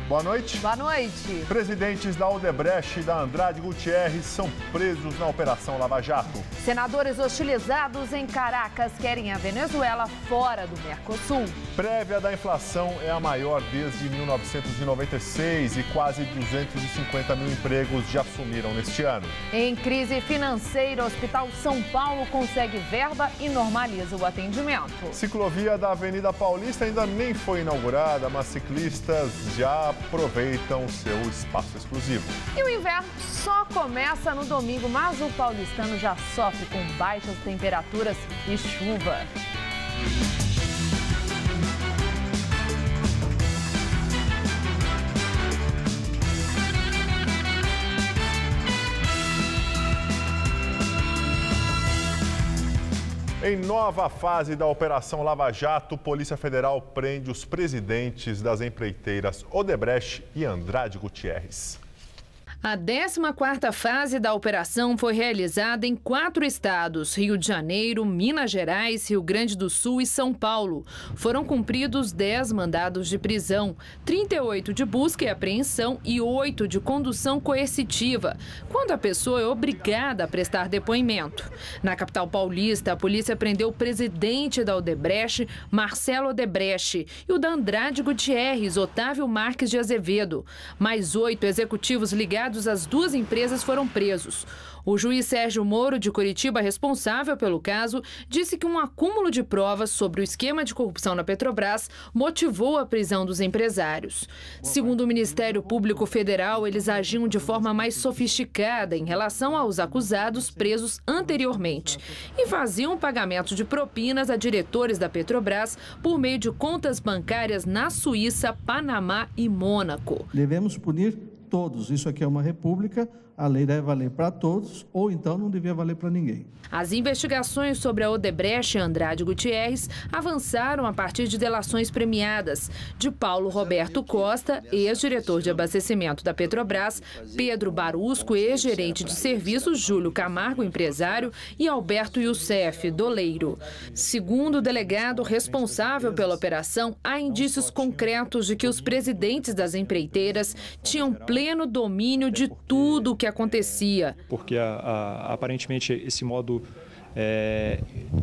Boa noite. Boa noite. Presidentes da Odebrecht e da Andrade Gutierrez são presos na Operação Lava Jato. Senadores hostilizados em Caracas querem a Venezuela fora do Mercosul. Prévia da inflação é a maior desde 1996 e quase 250 mil empregos já sumiram neste ano. Em crise financeira, o Hospital São Paulo consegue verba e normaliza o atendimento. Ciclovia da Avenida Paulista ainda nem foi inaugurada, mas ciclistas já aproveitam seu espaço exclusivo. E o inverno só começa no domingo, mas o paulistano já sofre com baixas temperaturas e chuva. Em nova fase da Operação Lava Jato, Polícia Federal prende os presidentes das empreiteiras Odebrecht e Andrade Gutierrez. A 14ª fase da operação foi realizada em 4 estados, Rio de Janeiro, Minas Gerais, Rio Grande do Sul e São Paulo. Foram cumpridos 10 mandados de prisão, 38 de busca e apreensão e 8 de condução coercitiva, quando a pessoa é obrigada a prestar depoimento. Na capital paulista, a polícia prendeu o presidente da Odebrecht, Marcelo Odebrecht, e o da Andrade Gutierrez, Otávio Marques de Azevedo. Mais 8 executivos ligados as 2 empresas foram presos. O juiz Sérgio Moro, de Curitiba, responsável pelo caso, disse que um acúmulo de provas sobre o esquema de corrupção na Petrobras motivou a prisão dos empresários. Segundo o Ministério Público Federal, eles agiam de forma mais sofisticada em relação aos acusados presos anteriormente e faziam pagamento de propinas a diretores da Petrobras por meio de contas bancárias na Suíça, Panamá e Mônaco. Devemos punir todos. Isso aqui é uma república, a lei deve valer para todos, ou então não devia valer para ninguém. As investigações sobre a Odebrecht e Andrade Gutierrez avançaram a partir de delações premiadas de Paulo Roberto Costa, ex-diretor de abastecimento da Petrobras, Pedro Barusco, ex-gerente de serviços, Júlio Camargo, empresário, e Alberto Youssef, doleiro. Segundo o delegado responsável pela operação, há indícios concretos de que os presidentes das empreiteiras tinham pleno domínio de tudo o que acontecia. Porque aparentemente esse modo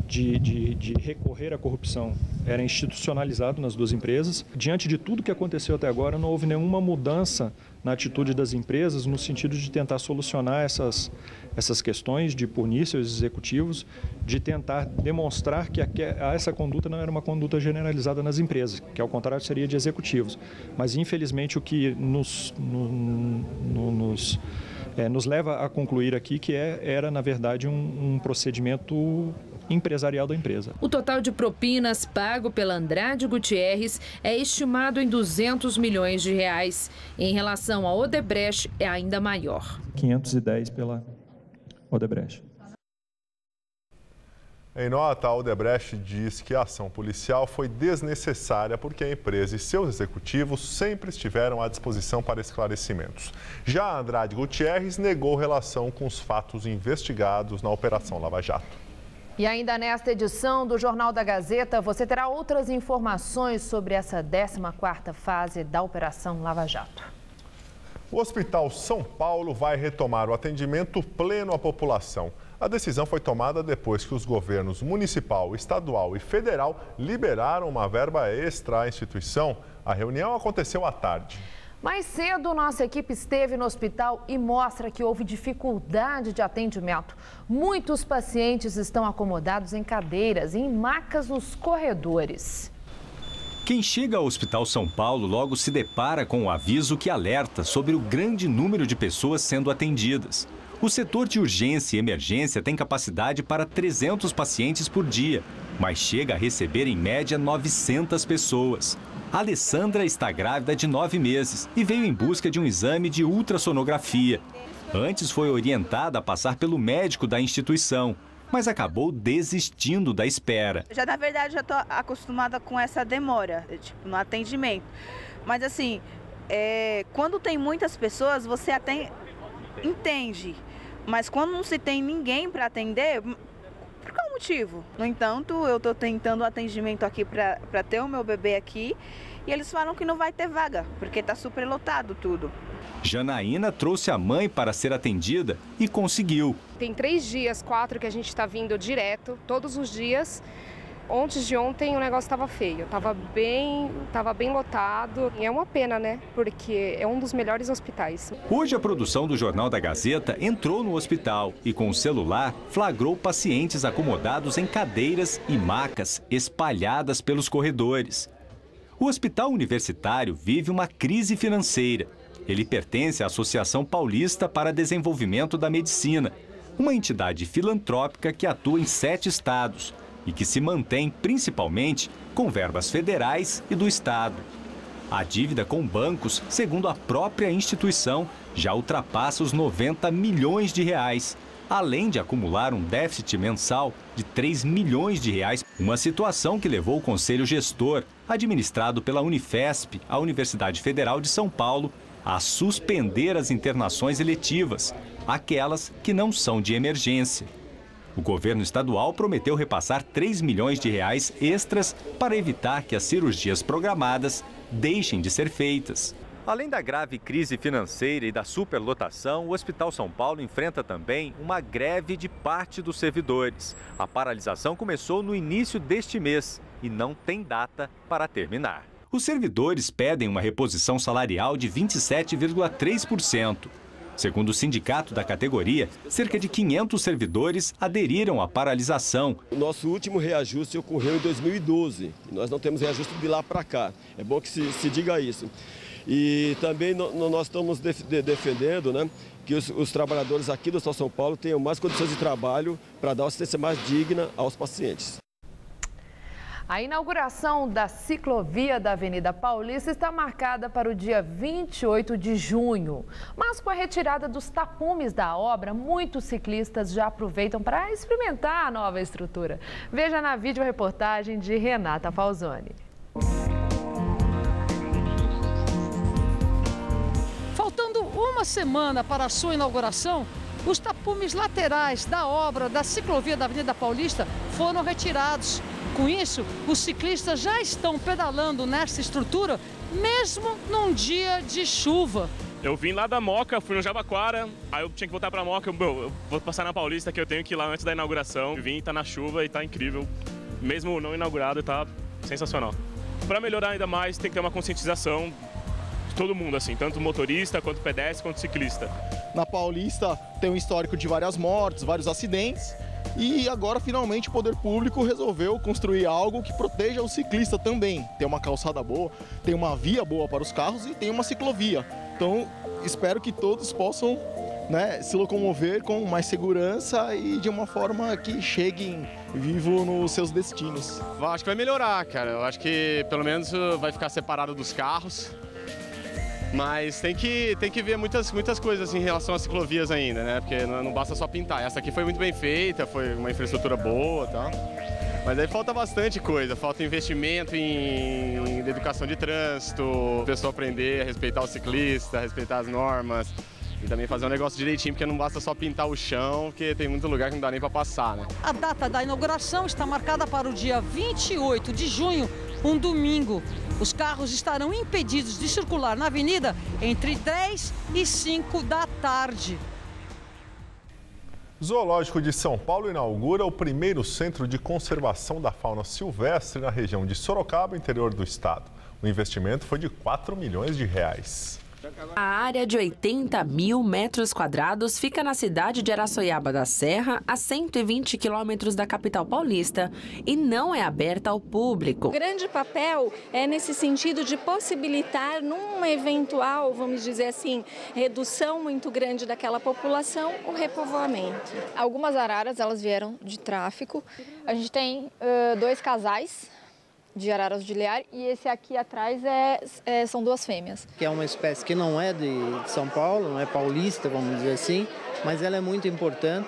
de recorrer à corrupção era institucionalizado nas 2 empresas. Diante de tudo que aconteceu até agora, não houve nenhuma mudança na atitude das empresas no sentido de tentar solucionar essas questões, de punir seus executivos, de tentar demonstrar que essa conduta não era uma conduta generalizada nas empresas, que ao contrário seria de executivos. Mas infelizmente o que nos leva a concluir aqui que era na verdade um procedimento empresarial da empresa. O total de propinas pago pela Andrade Gutierrez é estimado em 200 milhões de reais. Em relação à Odebrecht, é ainda maior. 510 pela Odebrecht. Em nota, a Odebrecht diz que a ação policial foi desnecessária porque a empresa e seus executivos sempre estiveram à disposição para esclarecimentos. Já a Andrade Gutierrez negou relação com os fatos investigados na Operação Lava Jato. E ainda nesta edição do Jornal da Gazeta, você terá outras informações sobre essa 14ª fase da Operação Lava Jato. O Hospital São Paulo vai retomar o atendimento pleno à população. A decisão foi tomada depois que os governos municipal, estadual e federal liberaram uma verba extra à instituição. A reunião aconteceu à tarde. Mais cedo, nossa equipe esteve no hospital e mostra que houve dificuldade de atendimento. Muitos pacientes estão acomodados em cadeiras e em macas nos corredores. Quem chega ao Hospital São Paulo logo se depara com um aviso que alerta sobre o grande número de pessoas sendo atendidas. O setor de urgência e emergência tem capacidade para 300 pacientes por dia, mas chega a receber em média 900 pessoas. A Alessandra está grávida de 9 meses e veio em busca de um exame de ultrassonografia. Antes foi orientada a passar pelo médico da instituição, mas acabou desistindo da espera. Na verdade, já estou acostumada com essa demora, no atendimento. Mas assim, quando tem muitas pessoas, você até entende. Mas quando não se tem ninguém para atender, por qual motivo? No entanto, eu estou tentando atendimento aqui para ter o meu bebê aqui e eles falam que não vai ter vaga, porque está superlotado tudo. Janaína trouxe a mãe para ser atendida e conseguiu. Tem 3 dias, 4 que a gente está vindo direto, todos os dias. Antes de ontem o negócio estava feio, estava bem lotado. E é uma pena, né? Porque é um dos melhores hospitais. Hoje a produção do Jornal da Gazeta entrou no hospital e com o celular flagrou pacientes acomodados em cadeiras e macas espalhadas pelos corredores. O Hospital Universitário vive uma crise financeira. Ele pertence à Associação Paulista para Desenvolvimento da Medicina, uma entidade filantrópica que atua em 7 estados e que se mantém principalmente com verbas federais e do Estado. A dívida com bancos, segundo a própria instituição, já ultrapassa os 90 milhões de reais, além de acumular um déficit mensal de 3 milhões de reais, uma situação que levou o Conselho Gestor, administrado pela Unifesp, a Universidade Federal de São Paulo, a suspender as internações eletivas, aquelas que não são de emergência. O governo estadual prometeu repassar 3 milhões de reais extras para evitar que as cirurgias programadas deixem de ser feitas. Além da grave crise financeira e da superlotação, o Hospital São Paulo enfrenta também uma greve de parte dos servidores. A paralisação começou no início deste mês e não tem data para terminar. Os servidores pedem uma reposição salarial de 27,3%. Segundo o sindicato da categoria, cerca de 500 servidores aderiram à paralisação. O nosso último reajuste ocorreu em 2012. Nós não temos reajuste de lá para cá. É bom que se diga isso. E também nós estamos defendendo, né, que os trabalhadores aqui do Estado de São Paulo tenham mais condições de trabalho para dar uma assistência mais digna aos pacientes. A inauguração da ciclovia da Avenida Paulista está marcada para o dia 28 de junho. Mas com a retirada dos tapumes da obra, muitos ciclistas já aproveitam para experimentar a nova estrutura. Veja na videoreportagem de Renata Falzoni. Faltando uma semana para a sua inauguração, os tapumes laterais da obra da ciclovia da Avenida Paulista foram retirados. Com isso, os ciclistas já estão pedalando nessa estrutura, mesmo num dia de chuva. Eu vim lá da Moca, fui no Jabaquara, aí eu tinha que voltar pra Moca, eu vou passar na Paulista, que eu tenho que ir lá antes da inauguração. Eu vim, tá na chuva e tá incrível, mesmo não inaugurado, tá sensacional. Para melhorar ainda mais, tem que ter uma conscientização de todo mundo, assim, tanto motorista, quanto pedestre, quanto ciclista. Na Paulista tem um histórico de várias mortes, vários acidentes. E agora, finalmente, o poder público resolveu construir algo que proteja o ciclista também. Tem uma calçada boa, tem uma via boa para os carros e tem uma ciclovia. Então, espero que todos possam, né, se locomover com mais segurança e de uma forma que cheguem vivo nos seus destinos. Eu acho que vai melhorar, cara. Eu acho que pelo menos vai ficar separado dos carros. Mas tem que ver muitas coisas em relação às ciclovias ainda, né? Porque não basta só pintar. Essa aqui foi muito bem feita, foi uma infraestrutura boa e tal. Mas aí falta bastante coisa, falta investimento em educação de trânsito, o pessoal aprender a respeitar o ciclista, a respeitar as normas. E também fazer um negócio direitinho, porque não basta só pintar o chão, porque tem muito lugar que não dá nem para passar, né? A data da inauguração está marcada para o dia 28 de junho, um domingo. Os carros estarão impedidos de circular na avenida entre 10 e 5 da tarde. Zoológico de São Paulo inaugura o primeiro centro de conservação da fauna silvestre na região de Sorocaba, interior do estado. O investimento foi de 4 milhões de reais. A área de 80 mil metros quadrados fica na cidade de Araçoiaba da Serra, a 120 quilômetros da capital paulista, e não é aberta ao público. O grande papel é nesse sentido de possibilitar, numa eventual, vamos dizer assim, redução muito grande daquela população, o repovoamento. Algumas araras, elas vieram de tráfico. A gente tem 2 casais de araras de Lear e esse aqui atrás são 2 fêmeas. Que é uma espécie que não é de São Paulo, não é paulista, vamos dizer assim, mas ela é muito importante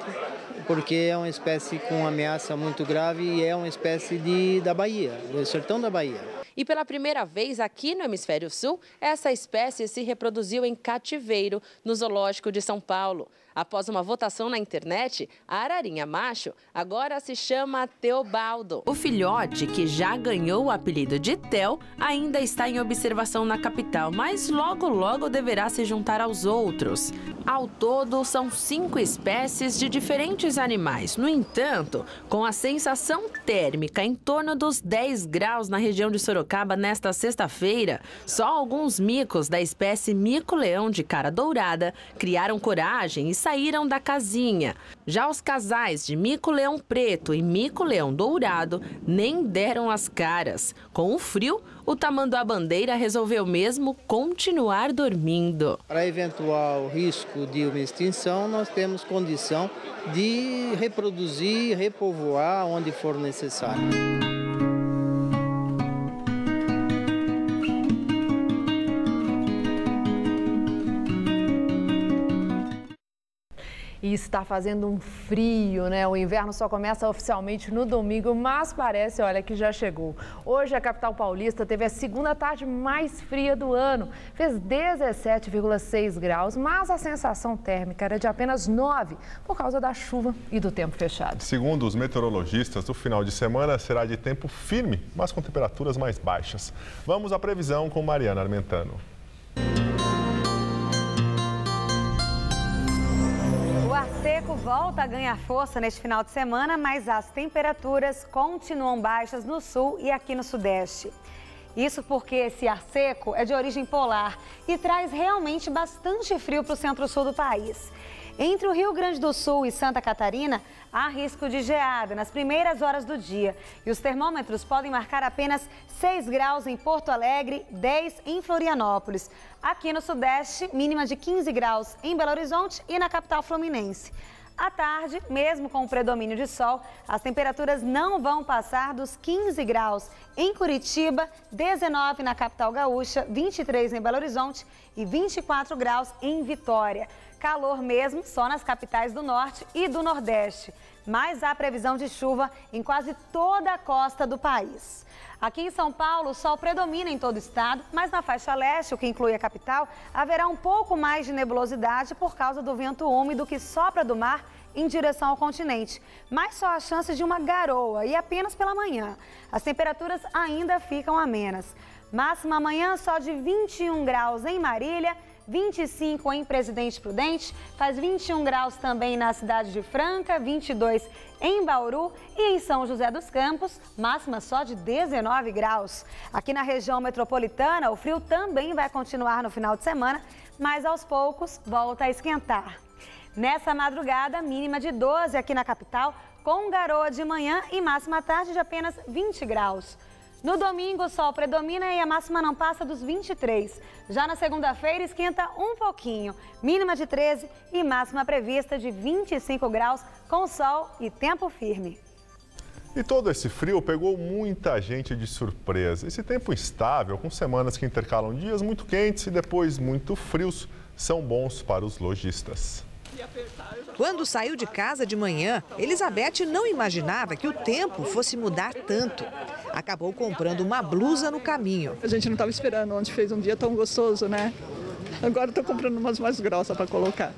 porque é uma espécie com ameaça muito grave e é uma espécie da Bahia, do sertão da Bahia. E pela primeira vez aqui no Hemisfério Sul, essa espécie se reproduziu em cativeiro no Zoológico de São Paulo. Após uma votação na internet, a ararinha macho agora se chama Teobaldo. O filhote, que já ganhou o apelido de Theo, ainda está em observação na capital, mas logo deverá se juntar aos outros. Ao todo, são 5 espécies de diferentes animais. No entanto, com a sensação térmica em torno dos 10 graus na região de Sorocaba nesta sexta-feira, só alguns micos da espécie mico-leão de cara dourada criaram coragem e saíram da casinha. Já os casais de mico-leão preto e mico-leão dourado nem deram as caras. Com o frio, o tamanduá-bandeira resolveu mesmo continuar dormindo. Para eventual risco de uma extinção, nós temos condição de reproduzir, repovoar onde for necessário. E está fazendo um frio, né? O inverno só começa oficialmente no domingo, mas parece, olha, que já chegou. Hoje a capital paulista teve a segunda tarde mais fria do ano. Fez 17,6 graus, mas a sensação térmica era de apenas 9 por causa da chuva e do tempo fechado. Segundo os meteorologistas, o final de semana será de tempo firme, mas com temperaturas mais baixas. Vamos à previsão com Mariana Armentano. O ar seco volta a ganhar força neste final de semana, mas as temperaturas continuam baixas no sul e aqui no sudeste. Isso porque esse ar seco é de origem polar e traz realmente bastante frio para o centro-sul do país. Entre o Rio Grande do Sul e Santa Catarina, há risco de geada nas primeiras horas do dia. E os termômetros podem marcar apenas 6 graus em Porto Alegre, 10 em Florianópolis. Aqui no Sudeste, mínima de 15 graus em Belo Horizonte e na capital fluminense. À tarde, mesmo com o predomínio de sol, as temperaturas não vão passar dos 15 graus em Curitiba, 19 na capital gaúcha, 23 em Belo Horizonte e 24 graus em Vitória. Calor mesmo só nas capitais do Norte e do Nordeste, mas há previsão de chuva em quase toda a costa do país. Aqui em São Paulo, o sol predomina em todo o estado, mas na faixa leste, o que inclui a capital, haverá um pouco mais de nebulosidade por causa do vento úmido que sopra do mar em direção ao continente. Mas só há chance de uma garoa e apenas pela manhã. As temperaturas ainda ficam amenas. Máxima amanhã só de 21 graus em Marília, 25 em Presidente Prudente, faz 21 graus também na cidade de Franca, 22 em Bauru e em São José dos Campos, máxima só de 19 graus. Aqui na região metropolitana, o frio também vai continuar no final de semana, mas aos poucos volta a esquentar. Nessa madrugada, mínima de 12 aqui na capital, com garoa de manhã e máxima à tarde de apenas 20 graus. No domingo, o sol predomina e a máxima não passa dos 23. Já na segunda-feira, esquenta um pouquinho, mínima de 13 e máxima prevista de 25 graus, com sol e tempo firme. E todo esse frio pegou muita gente de surpresa. Esse tempo instável, com semanas que intercalam dias muito quentes e depois muito frios, são bons para os lojistas. Quando saiu de casa de manhã, Elizabeth não imaginava que o tempo fosse mudar tanto. Acabou comprando uma blusa no caminho. A gente não estava esperando, onde fez um dia tão gostoso, né? Agora estou comprando umas mais grossas para colocar.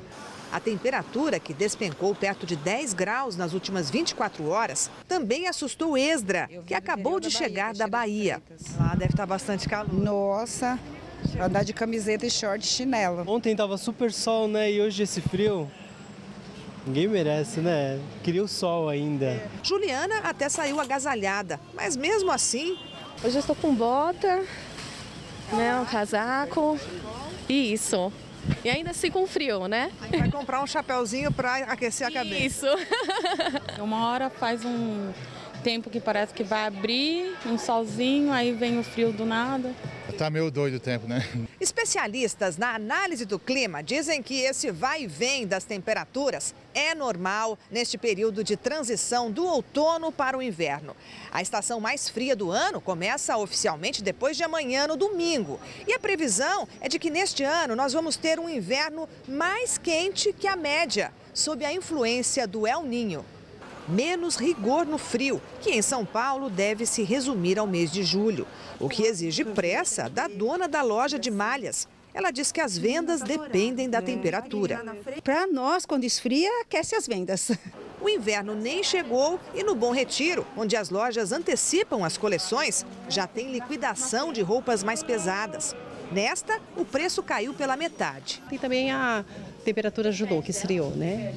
A temperatura, que despencou perto de 10 graus nas últimas 24 horas, também assustou Esdra, que acabou de chegar da Bahia. Lá deve estar bastante calor. Nossa, andar de camiseta e short e chinelo. Ontem estava super sol, né? E hoje esse frio, ninguém merece, né? Queria o sol ainda. Juliana até saiu agasalhada, mas mesmo assim... Hoje eu estou com bota, né, um casaco e isso. E ainda assim com frio, né? Vai comprar um chapéuzinho para aquecer a cabeça. Isso. Uma hora faz um tempo que parece que vai abrir, um solzinho, aí vem o frio do nada. Tá meio doido o tempo, né? Especialistas na análise do clima dizem que esse vai e vem das temperaturas é normal neste período de transição do outono para o inverno. A estação mais fria do ano começa oficialmente depois de amanhã, no domingo. E a previsão é de que neste ano nós vamos ter um inverno mais quente que a média, sob a influência do El Niño. Menos rigor no frio, que em São Paulo deve se resumir ao mês de julho, o que exige pressa da dona da loja de malhas. ela diz que as vendas dependem da temperatura. Para nós, quando esfria, aquece as vendas. O inverno nem chegou e no Bom Retiro, onde as lojas antecipam as coleções, já tem liquidação de roupas mais pesadas. Nesta, o preço caiu pela metade. E também a temperatura ajudou, que esfriou, né?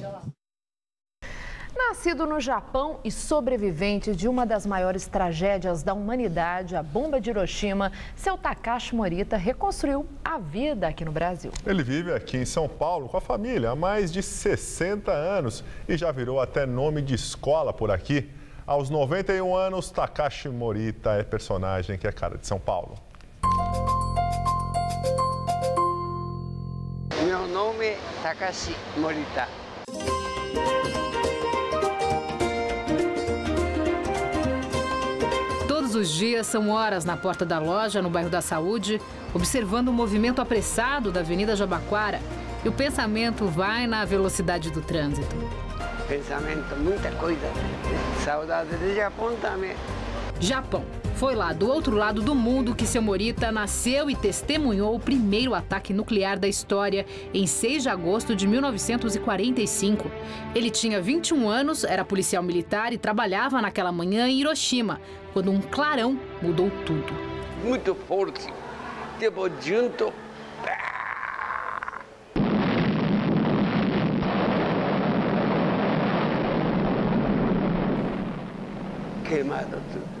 Nascido no Japão e sobrevivente de uma das maiores tragédias da humanidade, a bomba de Hiroshima, seu Takashi Morita reconstruiu a vida aqui no Brasil. Ele vive aqui em São Paulo com a família há mais de 60 anos e já virou até nome de escola por aqui. Aos 91 anos, Takashi Morita é personagem que é cara de São Paulo. Meu nome é Takashi Morita. Todos os dias são horas na porta da loja, no bairro da Saúde, observando o movimento apressado da Avenida Jabaquara. E o pensamento vai na velocidade do trânsito. Pensamento, muita coisa. Saudade do Japão também. Japão. Foi lá, do outro lado do mundo, que seu Morita nasceu e testemunhou o primeiro ataque nuclear da história, em 6 de agosto de 1945. Ele tinha 21 anos, era policial militar e trabalhava naquela manhã em Hiroshima, quando um clarão mudou tudo. Muito forte, tipo junto. Queimado tudo.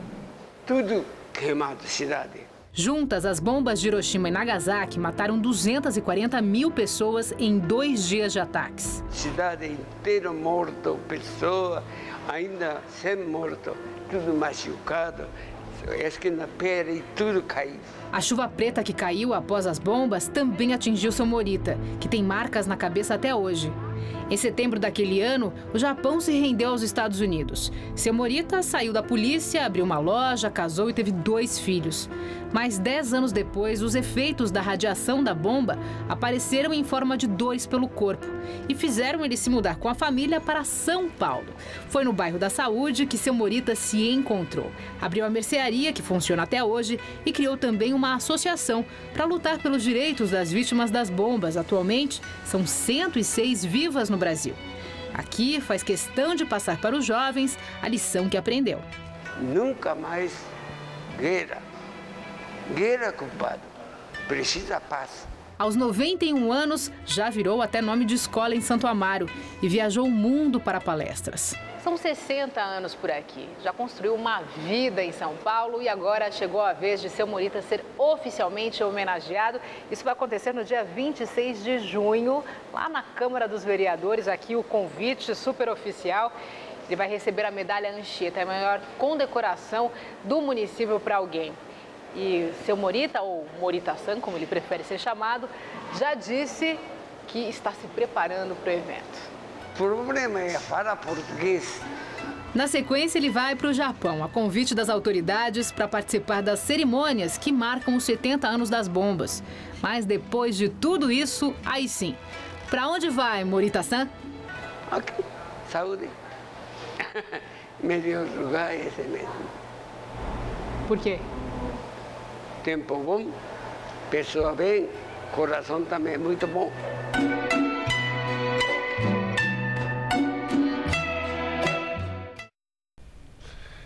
Tudo queimado, cidade. Juntas, as bombas de Hiroshima e Nagasaki mataram 240 mil pessoas em 2 dias de ataques. Cidade inteira morto, pessoa ainda sem morto, tudo machucado, esquina pele e tudo caiu. A chuva preta que caiu após as bombas também atingiu seu Morita, que tem marcas na cabeça até hoje. Em setembro daquele ano, o Japão se rendeu aos Estados Unidos. Seu Morita saiu da polícia, abriu uma loja, casou e teve 2 filhos. Mas 10 anos depois, os efeitos da radiação da bomba apareceram em forma de dores pelo corpo e fizeram ele se mudar com a família para São Paulo. Foi no bairro da Saúde que seu Morita se encontrou. Abriu a mercearia, que funciona até hoje, e criou também uma associação para lutar pelos direitos das vítimas das bombas. Atualmente, são 106 vivas no Brasil. Aqui faz questão de passar para os jovens a lição que aprendeu. Nunca mais guerra. Guerra, culpado. Precisa paz. Aos 91 anos, já virou até nome de escola em Santo Amaro e viajou o mundo para palestras. São 60 anos por aqui. Já construiu uma vida em São Paulo e agora chegou a vez de seu Morita ser oficialmente homenageado. Isso vai acontecer no dia 26 de junho, lá na Câmara dos Vereadores. Aqui o convite super oficial. Ele vai receber a medalha Anchieta, a maior condecoração do município para alguém. E seu Morita, ou Morita-san, como ele prefere ser chamado, já disse que está se preparando para o evento. O problema é falar português. Na sequência, ele vai para o Japão, a convite das autoridades, para participar das cerimônias que marcam os 70 anos das bombas. Mas depois de tudo isso, aí sim. Para onde vai, Morita-san? Aqui, saúde. Melhor lugar é esse mesmo. Por quê? Tempo bom, pessoa bem, coração também muito bom.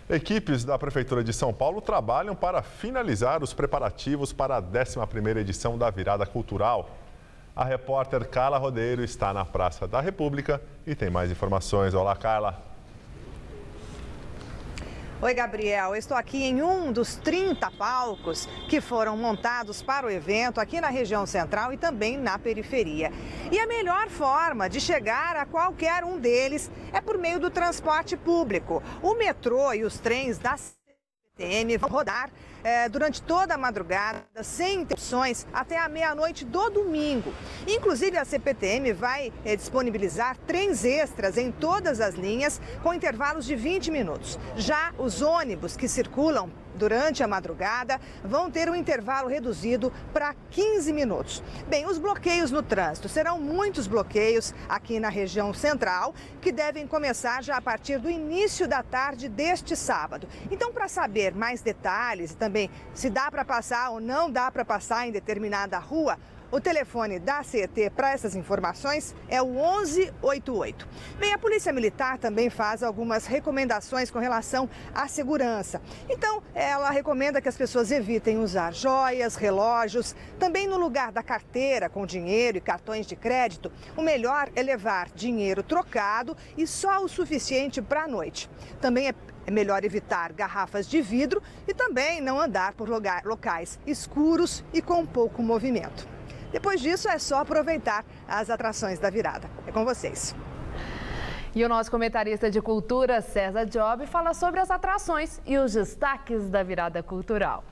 Equipes da Prefeitura de São Paulo trabalham para finalizar os preparativos para a 11ª edição da Virada Cultural. A repórter Carla Rodeiro está na Praça da República e tem mais informações. Olá, Carla. Oi, Gabriel. Eu estou aqui em um dos 30 palcos que foram montados para o evento aqui na região central e também na periferia. E a melhor forma de chegar a qualquer um deles é por meio do transporte público. O metrô e os trens da CPTM vão rodar durante toda a madrugada, sem interrupções, até a meia-noite do domingo. Inclusive, a CPTM vai disponibilizar trens extras em todas as linhas, com intervalos de 20 minutos. Já os ônibus que circulam durante a madrugada vão ter um intervalo reduzido para 15 minutos. Bem, os bloqueios no trânsito serão muitos bloqueios aqui na região central, que devem começar já a partir do início da tarde deste sábado. Então, para saber mais detalhes e também se dá para passar ou não dá para passar em determinada rua, O telefone da CET para essas informações é o 1188. Bem, a Polícia Militar também faz algumas recomendações com relação à segurança. Então, ela recomenda que as pessoas evitem usar joias, relógios. Também no lugar da carteira com dinheiro e cartões de crédito, o melhor é levar dinheiro trocado e só o suficiente para a noite. Também é melhor evitar garrafas de vidro e também não andar por locais escuros e com pouco movimento. Depois disso, é só aproveitar as atrações da virada. É com vocês. E o nosso comentarista de cultura, César Job, fala sobre as atrações e os destaques da virada cultural.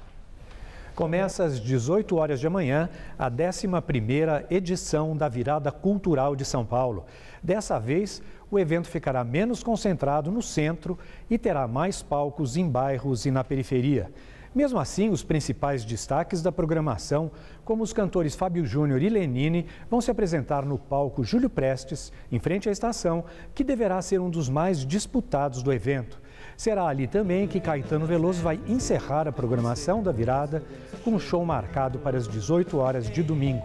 Começa às 18 horas de amanhã a 11ª edição da Virada Cultural de São Paulo. Dessa vez, o evento ficará menos concentrado no centro e terá mais palcos em bairros e na periferia. Mesmo assim, os principais destaques da programação, como os cantores Fábio Júnior e Lenine, vão se apresentar no palco Júlio Prestes, em frente à estação, que deverá ser um dos mais disputados do evento. Será ali também que Caetano Veloso vai encerrar a programação da virada, com um show marcado para as 18 horas de domingo.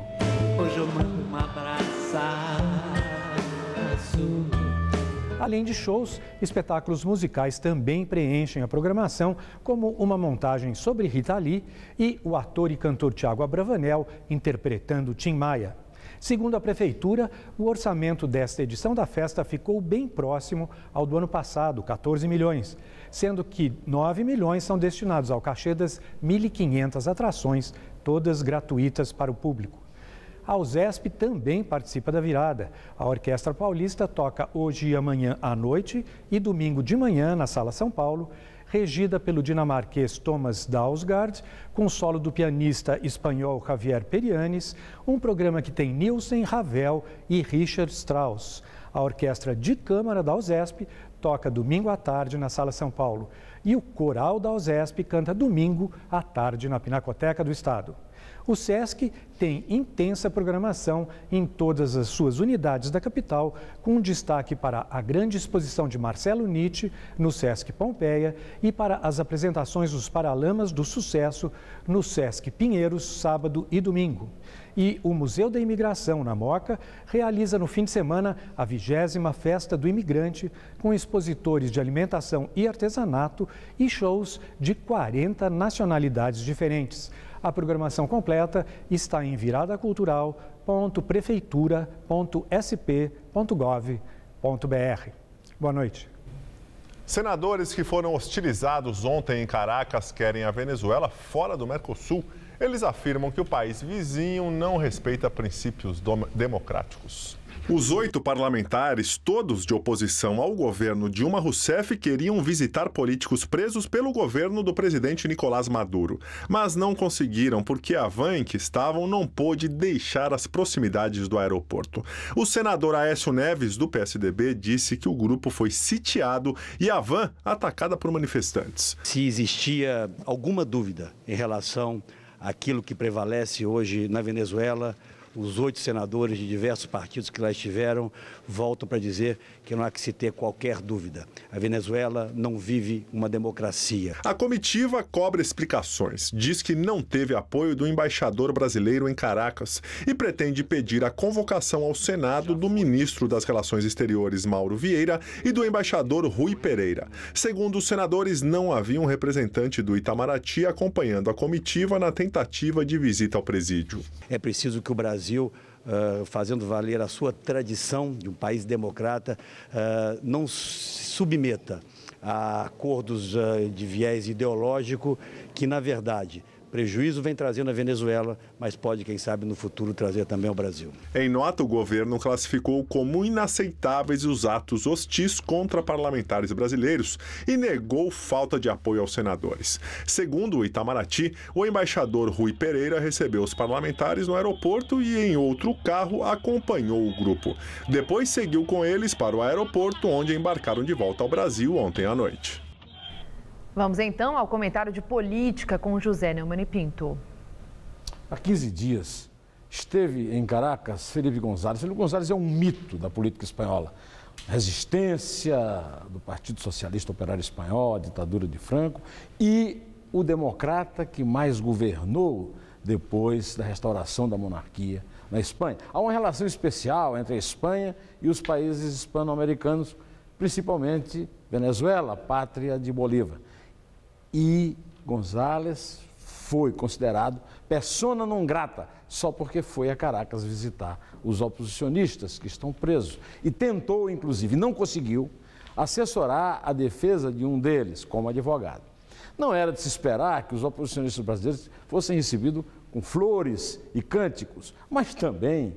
Hoje eu mando um abraço. Além de shows, espetáculos musicais também preenchem a programação, como uma montagem sobre Rita Lee e o ator e cantor Tiago Abravanel interpretando Tim Maia. Segundo a Prefeitura, o orçamento desta edição da festa ficou bem próximo ao do ano passado, 14 milhões, sendo que 9 milhões são destinados ao cachê das 1.500 atrações, todas gratuitas para o público. A USESP também participa da virada. A Orquestra Paulista toca hoje e amanhã à noite e domingo de manhã na Sala São Paulo, regida pelo dinamarquês Thomas Dausgaard, com solo do pianista espanhol Javier Perianes, um programa que tem Nielsen, Ravel e Richard Strauss. A Orquestra de Câmara da USESP toca domingo à tarde na Sala São Paulo e o Coral da USESP canta domingo à tarde na Pinacoteca do Estado. O SESC tem intensa programação em todas as suas unidades da capital, com destaque para a grande exposição de Marcelo Nietzsche no SESC Pompeia e para as apresentações dos Paralamas do Sucesso no SESC Pinheiros, sábado e domingo. E o Museu da Imigração, na Moca, realiza no fim de semana a 20ª Festa do Imigrante, com expositores de alimentação e artesanato e shows de 40 nacionalidades diferentes. A programação completa está em viradacultural.prefeitura.sp.gov.br. Boa noite. Senadores que foram hostilizados ontem em Caracas querem a Venezuela fora do Mercosul. Eles afirmam que o país vizinho não respeita princípios democráticos. Os 8 parlamentares, todos de oposição ao governo Dilma Rousseff, queriam visitar políticos presos pelo governo do presidente Nicolás Maduro. Mas não conseguiram porque a van em que estavam não pôde deixar as proximidades do aeroporto. O senador Aécio Neves, do PSDB, disse que o grupo foi sitiado e a van atacada por manifestantes. Se existia alguma dúvida em relação àquilo que prevalece hoje na Venezuela, os 8 senadores de diversos partidos que lá estiveram voltam para dizer que não há que se ter qualquer dúvida. A Venezuela não vive uma democracia. A comitiva cobra explicações, diz que não teve apoio do embaixador brasileiro em Caracas e pretende pedir a convocação ao Senado do ministro das Relações Exteriores, Mauro Vieira, e do embaixador Rui Pereira. Segundo os senadores, não havia um representante do Itamaraty acompanhando a comitiva na tentativa de visita ao presídio. É preciso que o Brasil, fazendo valer a sua tradição de um país democrata, não se submeta a acordos de viés ideológico que, na verdade, prejuízo vem trazendo a Venezuela, mas pode, quem sabe, no futuro trazer também ao Brasil. Em nota, o governo classificou como inaceitáveis os atos hostis contra parlamentares brasileiros e negou falta de apoio aos senadores. Segundo o Itamaraty, o embaixador Rui Pereira recebeu os parlamentares no aeroporto e, em outro carro, acompanhou o grupo. Depois seguiu com eles para o aeroporto, onde embarcaram de volta ao Brasil ontem à noite. Vamos então ao comentário de política com José Neumann e Pinto. Há 15 dias esteve em Caracas Felipe González. Felipe González é um mito da política espanhola. Resistência do Partido Socialista Operário Espanhol, a ditadura de Franco, e o democrata que mais governou depois da restauração da monarquia na Espanha. Há uma relação especial entre a Espanha e os países hispano-americanos, principalmente Venezuela, pátria de Bolívar. E González foi considerado persona non grata só porque foi a Caracas visitar os oposicionistas que estão presos. E tentou, inclusive, não conseguiu, assessorar a defesa de um deles como advogado. Não era de se esperar que os oposicionistas brasileiros fossem recebidos com flores e cânticos, mas também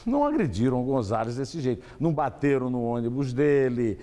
não agrediram González desse jeito. Não bateram no ônibus dele,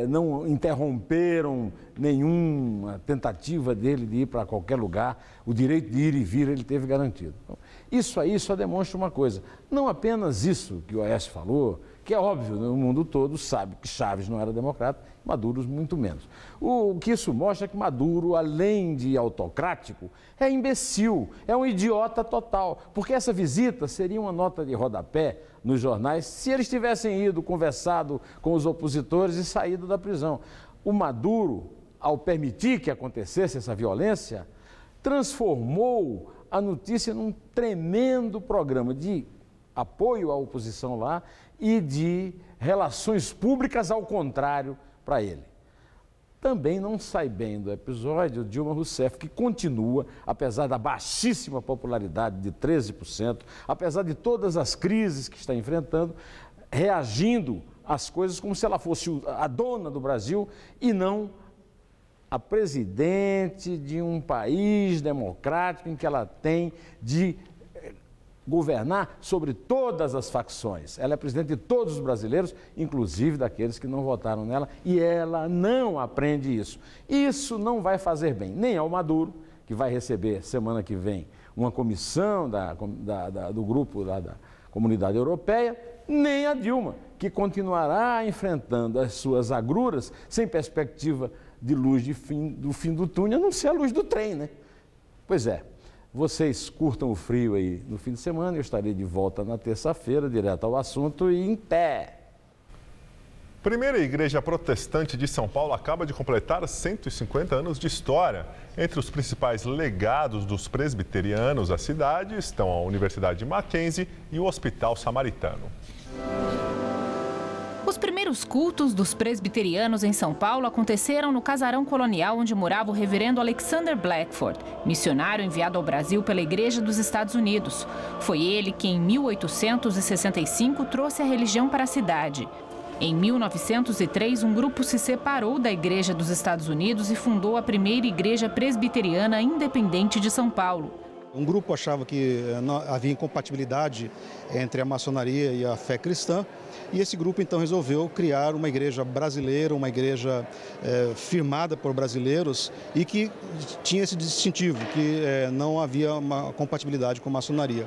não interromperam nenhuma tentativa dele de ir para qualquer lugar. O direito de ir e vir ele teve garantido. Então, isso aí só demonstra uma coisa, não apenas isso que o Aécio falou, que é óbvio, o mundo todo sabe que Chávez não era democrata, Maduro muito menos. O que isso mostra é que Maduro, além de autocrático, é imbecil, é um idiota total, porque essa visita seria uma nota de rodapé nos jornais se eles tivessem ido, conversado com os opositores e saído da prisão. O Maduro, ao permitir que acontecesse essa violência, transformou a notícia num tremendo programa de apoio à oposição lá e de relações públicas ao contrário para ele. Também não sai bem do episódio Dilma Rousseff, que continua, apesar da baixíssima popularidade de 13%, apesar de todas as crises que está enfrentando, reagindo às coisas como se ela fosse a dona do Brasil e não a presidente de um país democrático em que ela tem de governar sobre todas as facções. Ela é presidente de todos os brasileiros, inclusive daqueles que não votaram nela, e ela não aprende isso. Isso não vai fazer bem nem ao Maduro, que vai receber semana que vem uma comissão do grupo da Comunidade Europeia, nem a Dilma, que continuará enfrentando as suas agruras sem perspectiva de luz do fim do túnel, a não ser a luz do trem, né? Pois é. Vocês curtam o frio aí no fim de semana, eu estarei de volta na terça-feira, direto ao assunto e em pé. Primeira Igreja Protestante de São Paulo acaba de completar 150 anos de história. Entre os principais legados dos presbiterianos da cidade estão a Universidade Mackenzie e o Hospital Samaritano. Os primeiros cultos dos presbiterianos em São Paulo aconteceram no casarão colonial onde morava o reverendo Alexander Blackford, missionário enviado ao Brasil pela Igreja dos Estados Unidos. Foi ele que, em 1865, trouxe a religião para a cidade. Em 1903, um grupo se separou da Igreja dos Estados Unidos e fundou a primeira igreja presbiteriana independente de São Paulo. Um grupo achava que não havia incompatibilidade entre a maçonaria e a fé cristã, e esse grupo então resolveu criar uma igreja brasileira, uma igreja firmada por brasileiros e que tinha esse distintivo, que não havia uma compatibilidade com a maçonaria.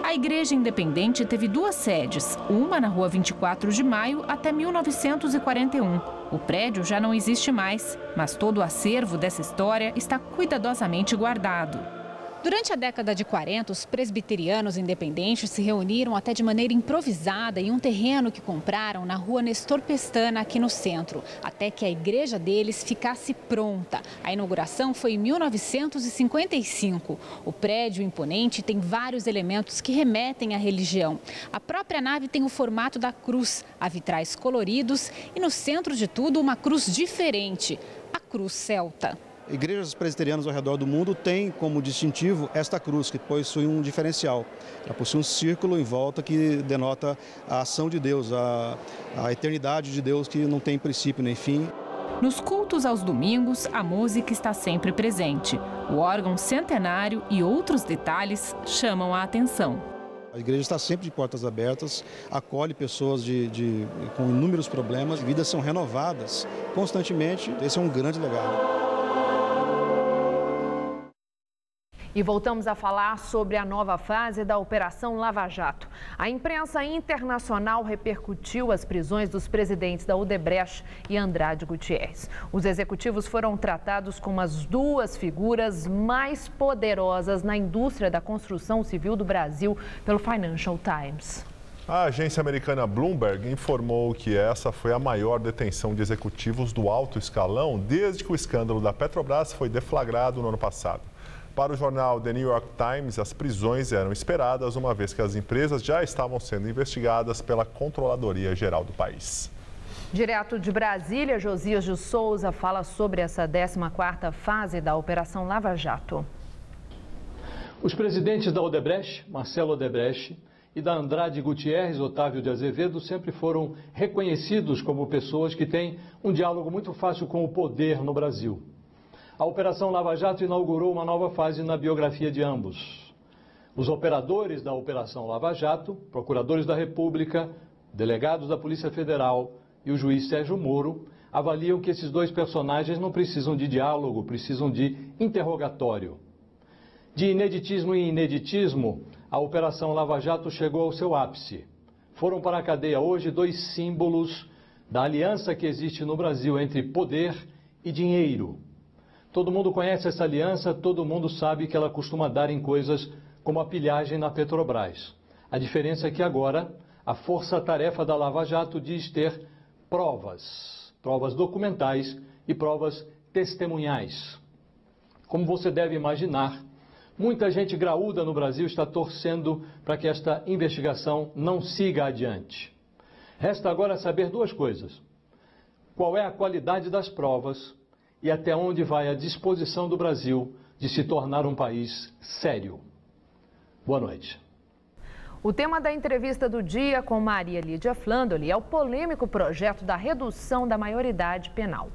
A igreja independente teve duas sedes, uma na rua 24 de Maio até 1941. O prédio já não existe mais, mas todo o acervo dessa história está cuidadosamente guardado. Durante a década de 40, os presbiterianos independentes se reuniram até de maneira improvisada em um terreno que compraram na rua Nestor Pestana, aqui no centro, até que a igreja deles ficasse pronta. A inauguração foi em 1955. O prédio imponente tem vários elementos que remetem à religião. A própria nave tem o formato da cruz, há vitrais coloridos e no centro de tudo uma cruz diferente, a cruz celta. Igrejas presbiterianas ao redor do mundo têm como distintivo esta cruz, que possui um diferencial. Ela possui um círculo em volta que denota a ação de Deus, a eternidade de Deus que não tem princípio nem fim. Nos cultos aos domingos, a música está sempre presente. O órgão centenário e outros detalhes chamam a atenção. A igreja está sempre de portas abertas, acolhe pessoas com inúmeros problemas, vidas são renovadas constantemente. Esse é um grande legado. E voltamos a falar sobre a nova fase da Operação Lava Jato. A imprensa internacional repercutiu as prisões dos presidentes da Odebrecht e Andrade Gutierrez. Os executivos foram tratados como as duas figuras mais poderosas na indústria da construção civil do Brasil pelo Financial Times. A agência americana Bloomberg informou que essa foi a maior detenção de executivos do alto escalão desde que o escândalo da Petrobras foi deflagrado no ano passado. Para o jornal The New York Times, as prisões eram esperadas, uma vez que as empresas já estavam sendo investigadas pela Controladoria Geral do país. Direto de Brasília, Josias de Souza fala sobre essa 14ª fase da Operação Lava Jato. Os presidentes da Odebrecht, Marcelo Odebrecht, e da Andrade Gutierrez, Otávio de Azevedo, sempre foram reconhecidos como pessoas que têm um diálogo muito fácil com o poder no Brasil. A Operação Lava Jato inaugurou uma nova fase na biografia de ambos. Os operadores da Operação Lava Jato, procuradores da República, delegados da Polícia Federal e o juiz Sérgio Moro, avaliam que esses dois personagens não precisam de diálogo, precisam de interrogatório. De ineditismo em ineditismo, a Operação Lava Jato chegou ao seu ápice. Foram para a cadeia hoje dois símbolos da aliança que existe no Brasil entre poder e dinheiro. Todo mundo conhece essa aliança, todo mundo sabe que ela costuma dar em coisas como a pilhagem na Petrobras. A diferença é que agora a força-tarefa da Lava Jato diz ter provas documentais e provas testemunhais. Como você deve imaginar, muita gente graúda no Brasil está torcendo para que esta investigação não siga adiante. Resta agora saber duas coisas: qual é a qualidade das provas e até onde vai a disposição do Brasil de se tornar um país sério. Boa noite. O tema da entrevista do dia com Maria Lídia Flandoli é o polêmico projeto da redução da maioridade penal.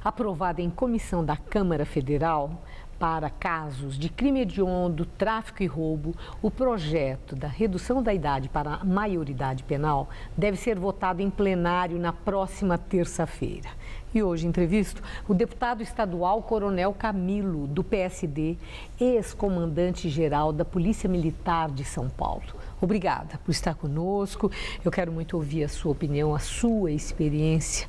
Aprovada em comissão da Câmara Federal, para casos de crime hediondo, tráfico e roubo, o projeto da redução da idade para a maioridade penal deve ser votado em plenário na próxima terça-feira. E hoje, entrevisto o deputado estadual Coronel Camilo, do PSD, ex-comandante-geral da Polícia Militar de São Paulo. Obrigada por estar conosco. Eu quero muito ouvir a sua opinião, a sua experiência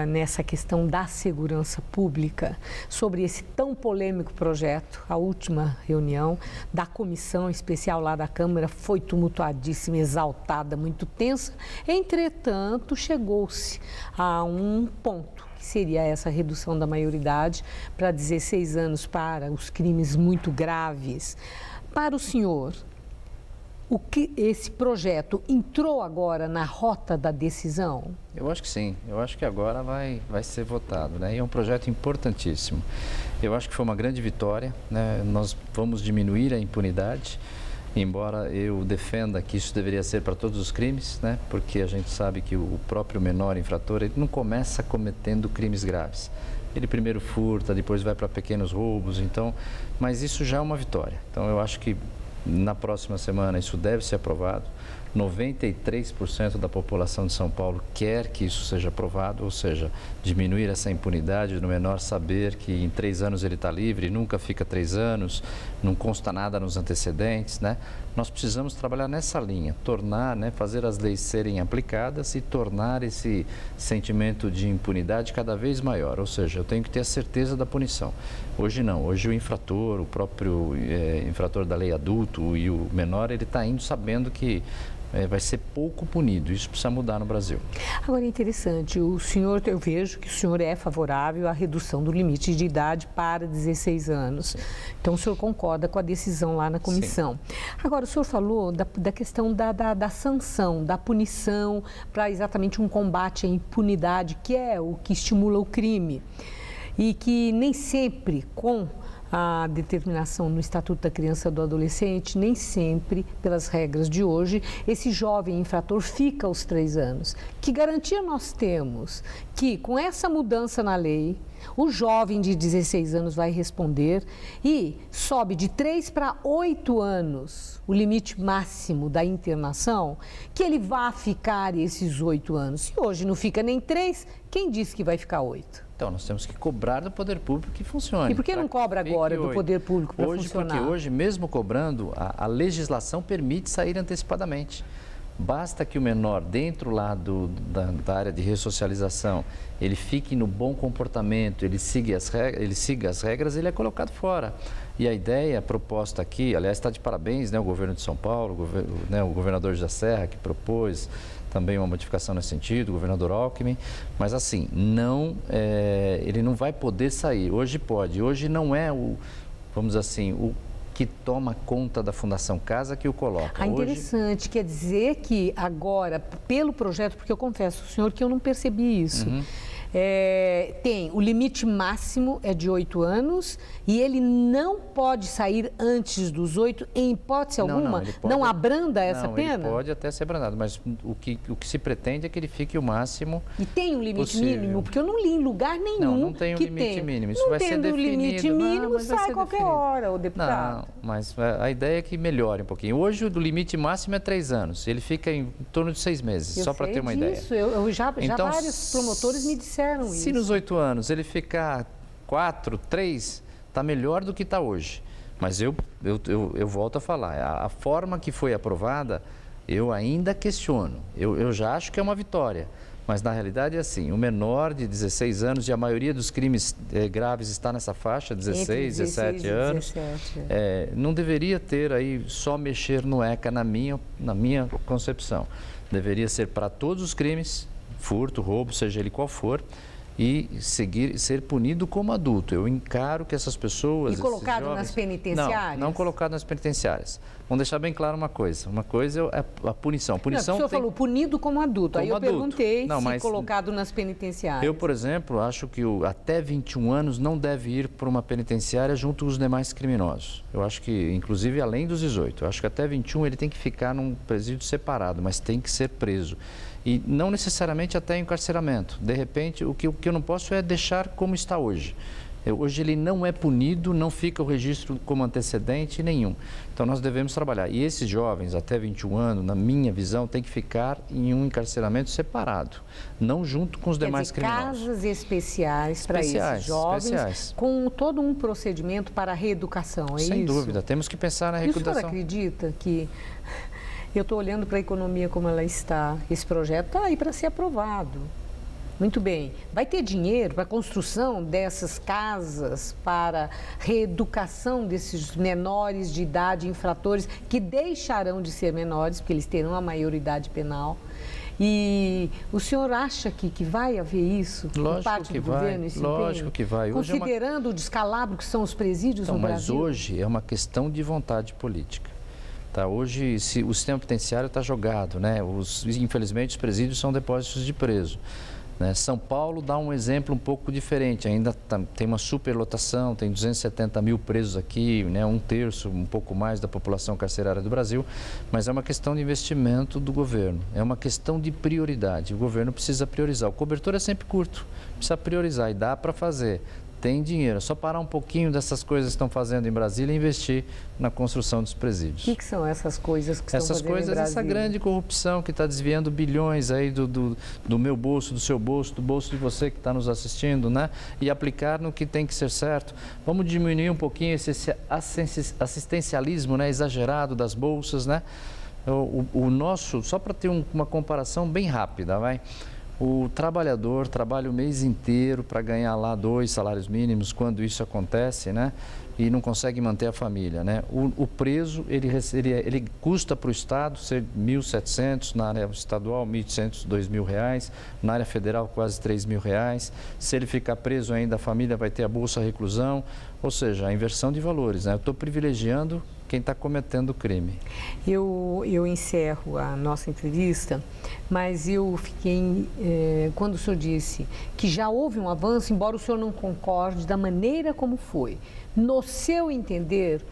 nessa questão da segurança pública, sobre esse tão polêmico projeto. A última reunião da comissão especial lá da Câmara foi tumultuadíssima, exaltada, muito tensa. Entretanto, chegou-se a um ponto, que seria essa redução da maioridade para 16 anos para os crimes muito graves. Para o senhor, o que esse projeto entrou agora na rota da decisão? Eu acho que sim. Eu acho que agora vai ser votado, né? E é um projeto importantíssimo. Eu acho que foi uma grande vitória, né? Nós vamos diminuir a impunidade, embora eu defenda que isso deveria ser para todos os crimes, né? Porque a gente sabe que o próprio menor infrator, ele não começa cometendo crimes graves. Ele primeiro furta, depois vai para pequenos roubos, então, mas isso já é uma vitória. Então eu acho que na próxima semana isso deve ser aprovado. 93% da população de São Paulo quer que isso seja aprovado, ou seja, diminuir essa impunidade do menor, saber que em 3 anos ele está livre, nunca fica 3 anos, não consta nada nos antecedentes, né? Nós precisamos trabalhar nessa linha, tornar, né, fazer as leis serem aplicadas e tornar esse sentimento de impunidade cada vez maior, ou seja, eu tenho que ter a certeza da punição. Hoje não, hoje o infrator, o próprio infrator da lei adulto e o menor, ele está indo sabendo que vai ser pouco punido. Isso precisa mudar no Brasil. Agora é interessante, o senhor, eu vejo que o senhor é favorável à redução do limite de idade para 16 anos. Sim. Então o senhor concorda com a decisão lá na comissão. Sim. Agora o senhor falou da questão da sanção, da punição para exatamente um combate à impunidade, que é o que estimula o crime. E que nem sempre com a determinação no Estatuto da Criança e do Adolescente, nem sempre, pelas regras de hoje, esse jovem infrator fica aos 3 anos. Que garantia nós temos que, com essa mudança na lei, o jovem de 16 anos vai responder e sobe de 3 para 8 anos o limite máximo da internação, que ele vá ficar esses 8 anos? Se hoje não fica nem 3, quem disse que vai ficar 8? Então, nós temos que cobrar do poder público que funcione. E por que não cobra agora do poder público para funcionar? Porque hoje, mesmo cobrando, a legislação permite sair antecipadamente. Basta que o menor, dentro lá da área de ressocialização, ele fique no bom comportamento, ele siga as regras, ele é colocado fora. E a ideia proposta aqui, aliás, está de parabéns, né, o governo de São Paulo, o governador José Serra, que propôs também uma modificação nesse sentido, o governador Alckmin, mas assim, ele não vai poder sair. Hoje pode, hoje não é vamos dizer assim, o que toma conta da Fundação Casa que o coloca. Interessante, quer dizer que agora, pelo projeto, porque eu confesso ao senhor que eu não percebi isso, tem o limite máximo é de 8 anos e ele não pode sair antes dos 8 em hipótese alguma? Não abranda essa pena? Ele pode até ser abrandado, mas o que se pretende é que ele fique o máximo E tem um limite mínimo? Porque eu não li em lugar nenhum não tem um limite mínimo. Isso não vai ser definido. limite mínimo, sai a qualquer hora, o deputado. Não, mas a ideia é que melhore um pouquinho. Hoje o limite máximo é 3 anos. Ele fica em torno de 6 meses, só para ter uma ideia. Eu já Então, vários promotores me disseram isso. Se nos 8 anos ele ficar 4, 3, está melhor do que está hoje. Mas eu volto a falar, a forma que foi aprovada, eu ainda questiono. Eu já acho que é uma vitória. Mas, na realidade, é assim, o menor de 16 anos, e a maioria dos crimes graves está nessa faixa, 16, 17 anos, não deveria ter aí só mexer no ECA, na minha concepção. Deveria ser para todos os crimes, furto, roubo, seja ele qual for, e ser punido como adulto. Eu encaro que essas pessoas... E colocado jovens, nas penitenciárias? Não colocado nas penitenciárias. Vamos deixar bem claro uma coisa. Uma coisa é a punição. O senhor falou punido como adulto. Aí eu perguntei se colocado nas penitenciárias. Eu, por exemplo, acho que até 21 anos não deve ir para uma penitenciária junto com os demais criminosos. Eu acho que, inclusive, além dos 18. Eu acho que até 21 ele tem que ficar num presídio separado, mas tem que ser preso. E não necessariamente até encarceramento. De repente, o que eu não posso é deixar como está hoje. Hoje ele não é punido, não fica o registro como antecedente nenhum. Então nós devemos trabalhar. E esses jovens, até 21 anos, na minha visão, tem que ficar em um encarceramento separado, não junto com os demais criminosos. Casas especiais para esses jovens, com todo um procedimento para a reeducação, é isso? Sem dúvida, temos que pensar na reeducação. E o senhor acredita que... Eu estou olhando para a economia como ela está. Esse projeto está aí para ser aprovado. Muito bem. Vai ter dinheiro para a construção dessas casas, para reeducação desses menores de idade, infratores, que deixarão de ser menores, porque eles terão a maioridade penal. E o senhor acha que vai haver isso por parte do governo? Lógico que vai. Considerando o descalabro que são os presídios no Brasil? Mas hoje é uma questão de vontade política. Tá, hoje o sistema penitenciário está jogado, né? Infelizmente os presídios são depósitos de preso. Né? São Paulo dá um exemplo um pouco diferente, ainda tem uma superlotação, tem 270 mil presos aqui, né? 1/3, um pouco mais da população carcerária do Brasil, mas é uma questão de investimento do governo, é uma questão de prioridade, o governo precisa priorizar, o cobertor é sempre curto, precisa priorizar e dá para fazer. Tem dinheiro, é só parar um pouquinho dessas coisas que estão fazendo em Brasília e investir na construção dos presídios. O que são essas coisas que estão fazendo em Brasília? Essa grande corrupção que está desviando bilhões aí do meu bolso, do seu bolso, do bolso de você que está nos assistindo, né? E aplicar no que tem que ser certo. Vamos diminuir um pouquinho esse assistencialismo, né, exagerado das bolsas, né? O nosso, só para ter uma comparação bem rápida, vai... O trabalhador trabalha o mês inteiro para ganhar lá 2 salários mínimos, quando isso acontece, né? E não consegue manter a família, né? O preso, ele custa para o Estado ser R$ 1.700, na área estadual R$ 1.800, R$ 2.000, na área federal quase R$ 3.000. Se ele ficar preso ainda, a família vai ter a bolsa reclusão, ou seja, a inversão de valores, né? Eu estou privilegiando quem está cometendo o crime. Eu encerro a nossa entrevista, mas eu fiquei, quando o senhor disse que já houve um avanço, embora o senhor não concorde da maneira como foi, no seu entender,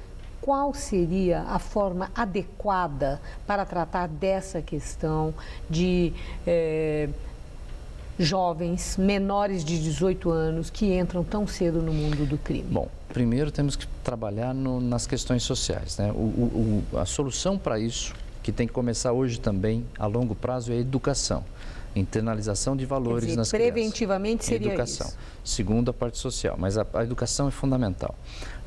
qual seria a forma adequada para tratar dessa questão de jovens menores de 18 anos que entram tão cedo no mundo do crime? Bom, primeiro temos que trabalhar nas questões sociais, né? A solução para isso, que tem que começar hoje também, a longo prazo, é a educação. internalização de valores dizer, nas preventivamente crianças. seria Educação. isso. Segundo, a parte social, mas a educação é fundamental.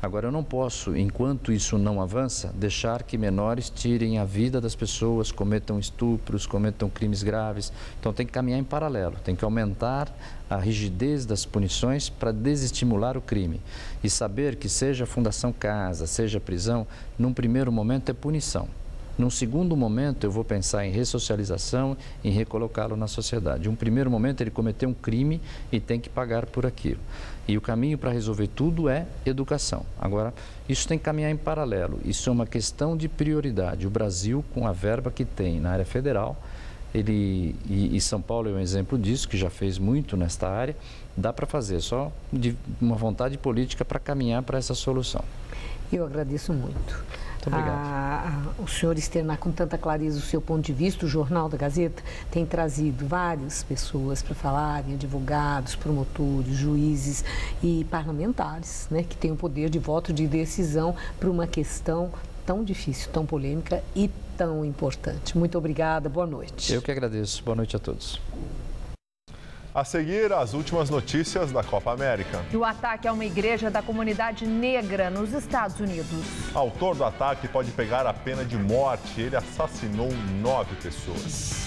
Agora, eu não posso, enquanto isso não avança, deixar que menores tirem a vida das pessoas, cometam estupros, cometam crimes graves. Então, tem que caminhar em paralelo, tem que aumentar a rigidez das punições para desestimular o crime. E saber que seja a Fundação Casa, seja a prisão, num primeiro momento é punição. Num segundo momento, eu vou pensar em ressocialização, em recolocá-lo na sociedade. Um primeiro momento, ele cometeu um crime e tem que pagar por aquilo. E o caminho para resolver tudo é educação. Agora, isso tem que caminhar em paralelo. Isso é uma questão de prioridade. O Brasil, com a verba que tem na área federal, e São Paulo é um exemplo disso, que já fez muito nesta área, dá para fazer, só de uma vontade política para caminhar para essa solução. Eu agradeço muito. Muito obrigado. O senhor externar com tanta clareza o seu ponto de vista. O Jornal da Gazeta tem trazido várias pessoas para falarem, advogados, promotores, juízes e parlamentares, né, que têm o poder de voto de decisão para uma questão tão difícil, tão polêmica e tão importante. Muito obrigada, boa noite. Eu que agradeço. Boa noite a todos. A seguir, as últimas notícias da Copa América. E o ataque a uma igreja da comunidade negra nos Estados Unidos. Autor do ataque pode pegar a pena de morte. Ele assassinou 9 pessoas.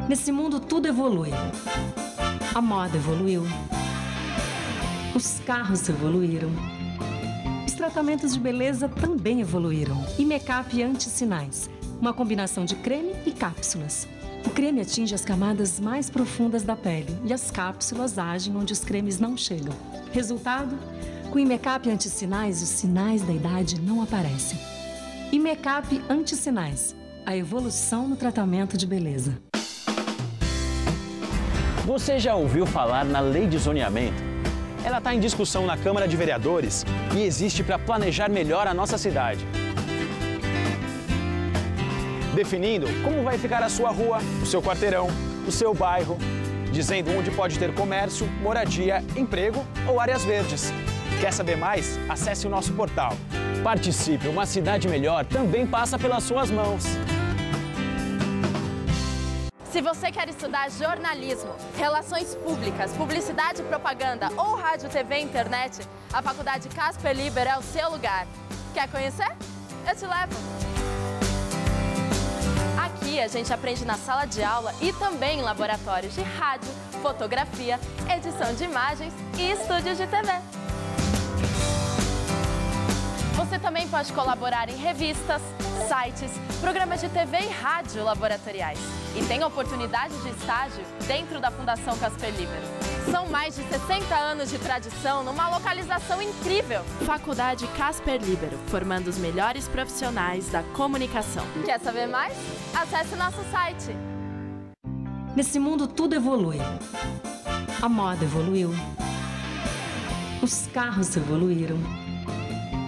Nesse mundo tudo evolui. A moda evoluiu. Os carros evoluíram. Os tratamentos de beleza também evoluíram. E make-up anti-sinais. Uma combinação de creme e cápsulas. O creme atinge as camadas mais profundas da pele e as cápsulas agem onde os cremes não chegam. Resultado? Com o Imecap Anti-Sinais, os sinais da idade não aparecem. Imecap Anti-Sinais, a evolução no tratamento de beleza. Você já ouviu falar na Lei de Zoneamento? Ela está em discussão na Câmara de Vereadores e existe para planejar melhor a nossa cidade. Definindo como vai ficar a sua rua, o seu quarteirão, o seu bairro, dizendo onde pode ter comércio, moradia, emprego ou áreas verdes. Quer saber mais? Acesse o nosso portal. Participe, uma cidade melhor também passa pelas suas mãos. Se você quer estudar jornalismo, relações públicas, publicidade e propaganda ou rádio, TV e internet, a Faculdade Casper Liber é o seu lugar. Quer conhecer? Eu te levo! Aqui a gente aprende na sala de aula e também em laboratórios de rádio, fotografia, edição de imagens e estúdios de TV. Você também pode colaborar em revistas, sites, programas de TV e rádio laboratoriais. E tem oportunidade de estágio dentro da Fundação Casper Liber. São mais de 60 anos de tradição numa localização incrível. Faculdade Casper Libero, formando os melhores profissionais da comunicação. Quer saber mais? Acesse o nosso site. Nesse mundo tudo evolui. A moda evoluiu. Os carros evoluíram.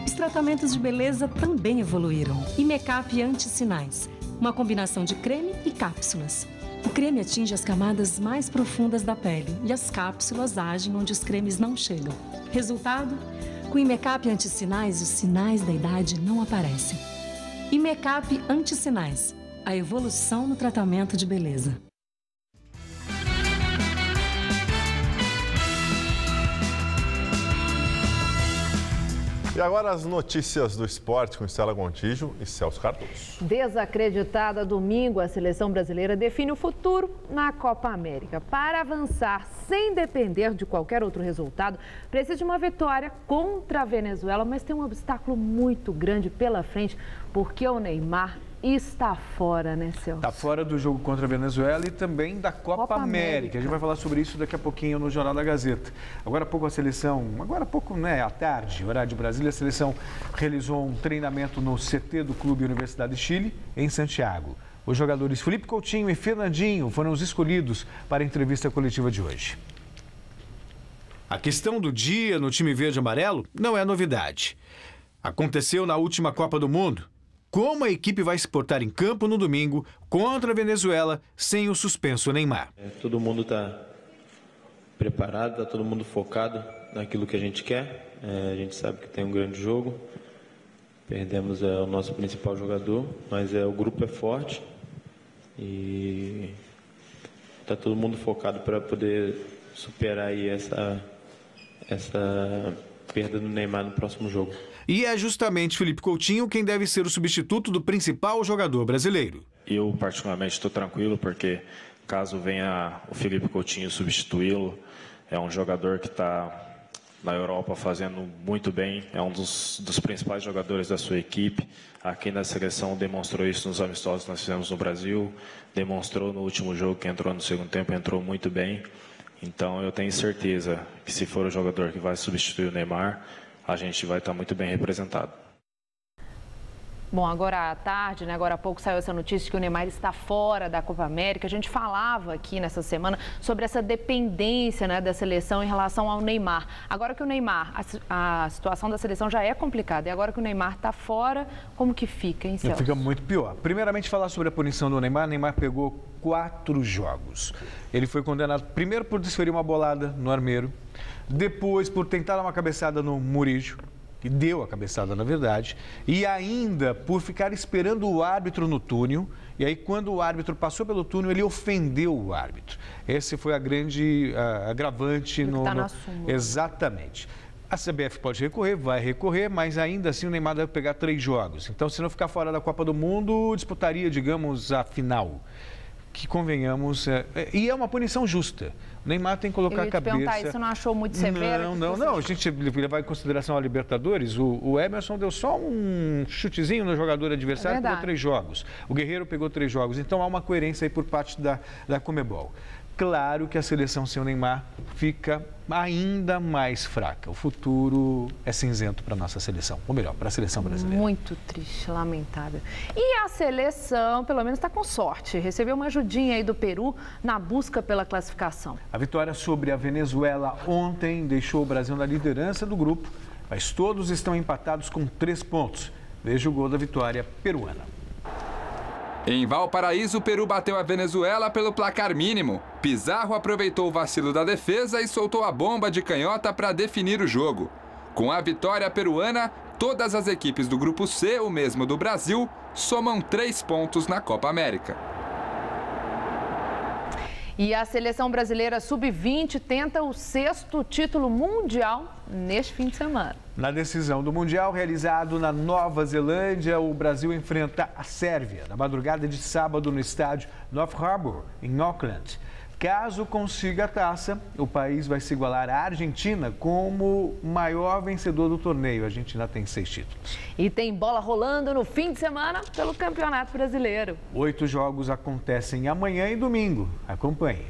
Os tratamentos de beleza também evoluíram. E make-up anti-sinais, uma combinação de creme e cápsulas. O creme atinge as camadas mais profundas da pele e as cápsulas agem onde os cremes não chegam. Resultado? Com o Imecap Anti-Sinais, os sinais da idade não aparecem. Imecap Anti-Sinais, a evolução no tratamento de beleza. E agora as notícias do esporte com Estela Gontijo e Celso Cardoso. Desacreditada domingo, a seleção brasileira define o futuro na Copa América. Para avançar sem depender de qualquer outro resultado, precisa de uma vitória contra a Venezuela, mas tem um obstáculo muito grande pela frente, porque o Neymar está fora, né, Celso? Está fora do jogo contra a Venezuela e também da Copa América. A gente vai falar sobre isso daqui a pouquinho no Jornal da Gazeta. Agora há pouco a seleção, à tarde, horário de Brasília, a seleção realizou um treinamento no CT do Clube Universidade de Chile, em Santiago. Os jogadores Felipe Coutinho e Fernandinho foram os escolhidos para a entrevista coletiva de hoje. A questão do dia no time verde e amarelo não é novidade. Aconteceu na última Copa do Mundo. Como a equipe vai se portar em campo no domingo contra a Venezuela sem o suspenso Neymar? Todo mundo está preparado, está todo mundo focado naquilo que a gente quer. A gente sabe que tem um grande jogo. Perdemos o nosso principal jogador, mas o grupo é forte. e está todo mundo focado para poder superar aí essa perda do Neymar no próximo jogo. E é justamente Felipe Coutinho quem deve ser o substituto do principal jogador brasileiro. Eu, particularmente, estou tranquilo, porque caso venha o Felipe Coutinho substituí-lo, é um jogador que está na Europa fazendo muito bem, é um dos principais jogadores da sua equipe. Aqui na seleção demonstrou isso nos amistosos que nós fizemos no Brasil, demonstrou no último jogo que entrou no segundo tempo, entrou muito bem. Então eu tenho certeza que se for o jogador que vai substituir o Neymar, a gente vai estar muito bem representado. Bom, agora à tarde, né, agora há pouco saiu essa notícia de que o Neymar está fora da Copa América. A gente falava aqui nessa semana sobre essa dependência, né, da seleção em relação ao Neymar. Agora que o Neymar, a situação da seleção já é complicada, e agora que o Neymar está fora, como que fica, hein, Celso? Fica muito pior. Primeiramente, falar sobre a punição do Neymar. Neymar pegou 4 jogos. Ele foi condenado primeiro por desferir uma bolada no armeiro, depois por tentar dar uma cabeçada no Murillo, que deu a cabeçada, na verdade, e ainda por ficar esperando o árbitro no túnel, e aí quando o árbitro passou pelo túnel, ele ofendeu o árbitro. Esse foi a grande agravante no... Exatamente. A CBF pode recorrer, vai recorrer, mas ainda assim o Neymar deve pegar 3 jogos. Então, se não ficar fora da Copa do Mundo, disputaria, digamos, a final. Que convenhamos, e é uma punição justa. O Neymar tem que colocar a cabeça... perguntar, isso não achou muito severo? Não, a gente levar em consideração a Libertadores, o Emerson deu só um chutezinho no jogador adversário, pegou 3 jogos. O Guerreiro pegou 3 jogos, então há uma coerência aí por parte da Conmebol. Claro que a seleção sem o Neymar fica ainda mais fraca. O futuro é cinzento para a nossa seleção, ou melhor, para a seleção brasileira. Muito triste, lamentável. E a seleção, pelo menos, está com sorte. Recebeu uma ajudinha aí do Peru na busca pela classificação. A vitória sobre a Venezuela ontem deixou o Brasil na liderança do grupo, mas todos estão empatados com 3 pontos. Veja o gol da vitória peruana. Em Valparaíso, o Peru bateu a Venezuela pelo placar mínimo. Pizarro aproveitou o vacilo da defesa e soltou a bomba de canhota para definir o jogo. Com a vitória peruana, todas as equipes do Grupo C, o mesmo do Brasil, somam 3 pontos na Copa América. E a seleção brasileira sub-20 tenta o 6º título mundial neste fim de semana. Na decisão do Mundial, realizado na Nova Zelândia, o Brasil enfrenta a Sérvia na madrugada de sábado no estádio North Harbour, em Auckland. Caso consiga a taça, o país vai se igualar à Argentina como maior vencedor do torneio. A Argentina tem 6 títulos. E tem bola rolando no fim de semana pelo Campeonato Brasileiro. 8 jogos acontecem amanhã e domingo. Acompanhe.